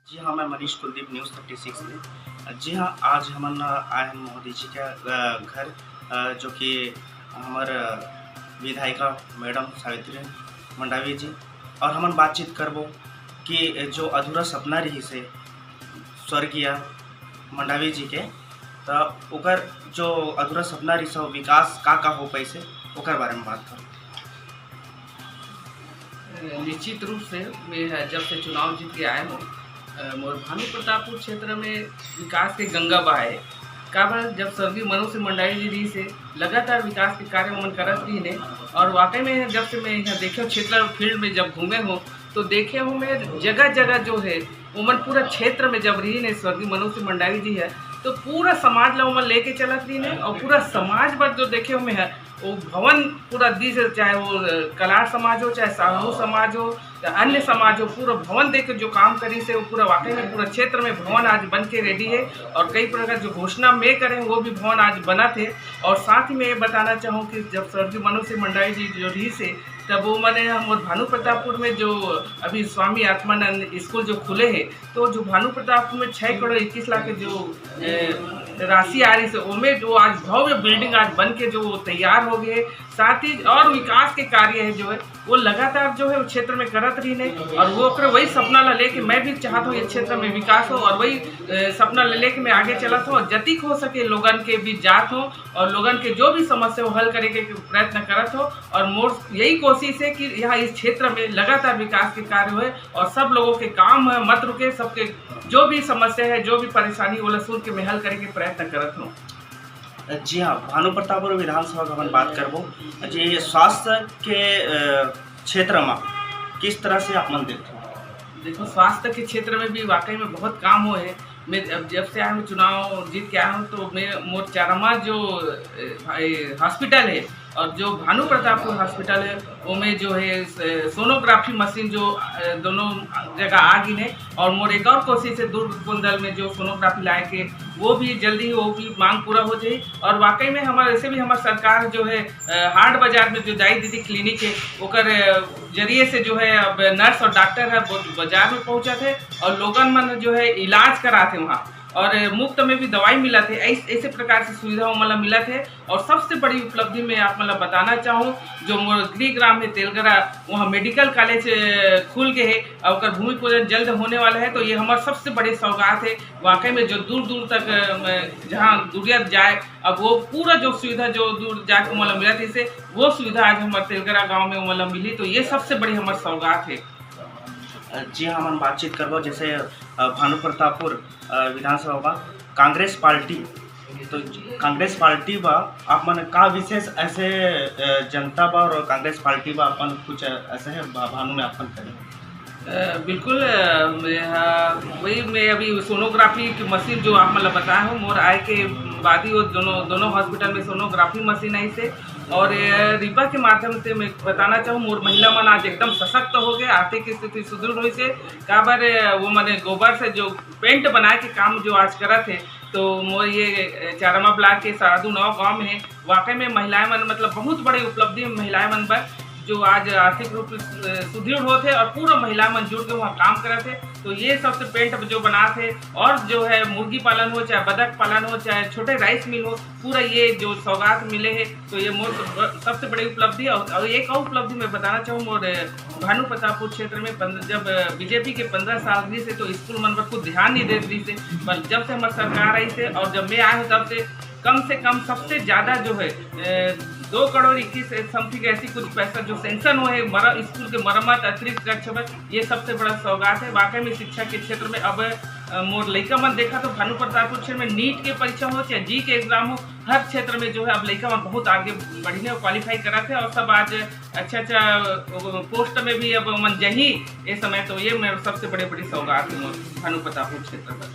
जी हाँ, मैं मनीष कुलदीप न्यूज़ 36 में। जी हाँ, आज हमन आए हैं मोदी जी के घर, जो कि हमर विधायिका मैडम सावित्री मंडावी जी, और हमन बातचीत करबो कि जो अधूरा सपना रही से स्वर्गीय मंडावी जी के, त ओकर जो अधूरा सपना रही से विकास का हो पैसे ओकर बारे में बात करो। निश्चित रूप से मैं जब से चुनाव जीत के आया हूँ, मोर भानु प्रतापपुर क्षेत्र में विकास के गंगा बहाए। काबर जब स्वर्गीय मनोज सिंह मंडावी जी रही से लगातार विकास के कार्य मन करत रही ने, और वाकई में जब से मैं यहाँ देखे क्षेत्र फील्ड में जब घूमे हूँ तो देखे हूँ मैं जगह जगह जो है उमन पूरा क्षेत्र में जब रही ने स्वर्गीय मनोज सिंह मंडावी जी है तो पूरा समाज ला उमन लेके चलत रही ने, और पूरा समाज पर जो देखे हूँ मैं है वो भवन पूरा दी से, चाहे वो कलार समाज हो, चाहे साहू समाज हो, या अन्य समाज हो, पूरा भवन देख के जो काम करी से वो पूरा वाकई में पूरा क्षेत्र में भवन आज बन के रेडी है। और कई प्रकार जो घोषणा में करें वो भी भवन आज बना थे। और साथ ही मैं ये बताना चाहूँ कि जब स्वर्गीय मनोज सिंह मंडावी जी जो रही से तब वो मैंने हम भानु प्रतापपुर में जो अभी स्वामी आत्मानंद स्कूल जो खुले हैं, तो जो भानु प्रतापपुर में 6 करोड़ 21 लाख के जो राशि आ रही से उनमें जो आज भव्य बिल्डिंग आज बन के जो तैयार हो गए। साथ ही और विकास के कार्य है जो है वो लगातार जो है क्षेत्र में करत रही ने, और वो वही सपना ला लेके मैं भी चाहता हूँ इस क्षेत्र में विकास हो, और वही सपना ले लेके मैं आगे चलत हूँ, और जतिक हो सके लोगन के बीच जात हो और लोगन के जो भी समस्या हो हल करे के प्रयत्न करत हो। और मोर यही कोशिश है कि यहाँ इस क्षेत्र में लगातार विकास के कार्य हुए और सब लोगों के काम है मत रुके, सबके जो भी समस्या है जो भी परेशानी वो सुन के मैं हल करे के प्रयत्न करत हूँ। जी हाँ, भानु प्रतापपुर विधानसभा का हम बात करबो। जी, स्वास्थ्य के क्षेत्र में किस तरह से आप मन देखते हो? देखो, स्वास्थ्य के क्षेत्र में भी वाकई में बहुत काम हुए हैं। मैं अब जब से आया हूँ चुनाव जीत के आया हूँ तो मैं मोर चारमा जो हॉस्पिटल है और जो भानु प्रतापपुर हॉस्पिटल है वो में जो है सोनोग्राफी मशीन जो दोनों जगह आ गई है, और मोर एक और कोशिश है दुर्ग कुंडल में जो सोनोग्राफी लाए के वो भी जल्दी वो भी मांग पूरा हो जाए। और वाकई में हमारे ऐसे भी हमारी सरकार जो है हाट बाजार में जो दाई दीदी क्लिनिक है ओकर जरिए से जो है अब नर्स और डॉक्टर है बाजार में पहुँचा थे और लोगन मन जो है इलाज कराते वहाँ, और मुफ्त में भी दवाई मिला थे। ऐसे प्रकार से सुविधा मतलब मिला थे। और सबसे बड़ी उपलब्धि में आप मतलब बताना चाहूँ जो मोर गृह ग्राम है तेलगरा, वहाँ मेडिकल कॉलेज खुल के है और भूमि पूजन जल्द होने वाला है। तो ये हमारा सबसे बड़ी सौगात है वाकई में, जो दूर दूर तक जहाँ दूरिया जाए अब वो पूरा जो सुविधा जो दूर जाके मतलब मिला थी से वो सुविधा आज हमारे तेलगरा गाँव में मतलब मिली। तो ये सबसे बड़ी हमारी सौगात है। जी हाँ, हम बातचीत करबो जैसे भानु प्रतापपुर विधानसभा बा कांग्रेस पार्टी, तो कांग्रेस पार्टी बा आप मन का विशेष ऐसे जनता बा और कांग्रेस पार्टी बा अपन कुछ ऐसे है भानु में अपन करें? बिल्कुल, वही मैं अभी सोनोग्राफी की मशीन जो आप मतलब बताया हूँ मोर आए के बाद ही वो दोनों हॉस्पिटल में सोनोग्राफी मशीन आई से, और रिबा के माध्यम से मैं बताना चाहूँ मोर महिला मन आज एकदम सशक्त हो गए, आर्थिक स्थिति सुदृढ़ हुई से। काबर वो मैंने गोबर से जो पेंट बनाए के काम जो आज करा थे, तो मोर ये चारमा ब्लॉक के साधु 9 गाँव में है। वाकई में महिलाएं मन मतलब बहुत बड़ी उपलब्धि महिलाएं मन पर जो आज आर्थिक रूप से सुदृढ़ होते और पूरा महिला मन जुड़ के वहाँ काम करे थे। तो ये सबसे पेंट जो बना थे, और जो है मुर्गी पालन हो चाहे बतख पालन हो चाहे छोटे राइस मिल हो, पूरा ये जो सौगात मिले हैं। तो ये मोर सबसे बड़ी उपलब्धि है। और एक और उपलब्धि मैं बताना चाहूँ मोर भानु प्रतापपुर क्षेत्र में जब बीजेपी के 15 साल रही से तो स्कूल मन पर कुछ ध्यान नहीं दे रही से, पर जब से हमारी सरकार आई से और जब मैं आया हूँ तब से कम सबसे ज़्यादा जो है 2 करोड़ 21 समथिंग ऐसी कुछ पैसा जो सेंक्शन हुए है स्कूल के मरम्मत अतिरिक्त खर्च, ये सबसे बड़ा सौगात है। वाकई में शिक्षा के क्षेत्र में अब मोर लड़का मन देखा तो भानु प्रतापपुर क्षेत्र में नीट के परीक्षा हो चाहे जी के एग्जाम हो, हर क्षेत्र में जो है अब लड़का मन बहुत आगे बढ़ने और क्वालिफाई करा थे, और सब आज अच्छा पोस्ट में भी अब मन जही इस समय। तो ये मेरे सबसे बड़ी सौगात है भानु प्रतापपुर क्षेत्र पर।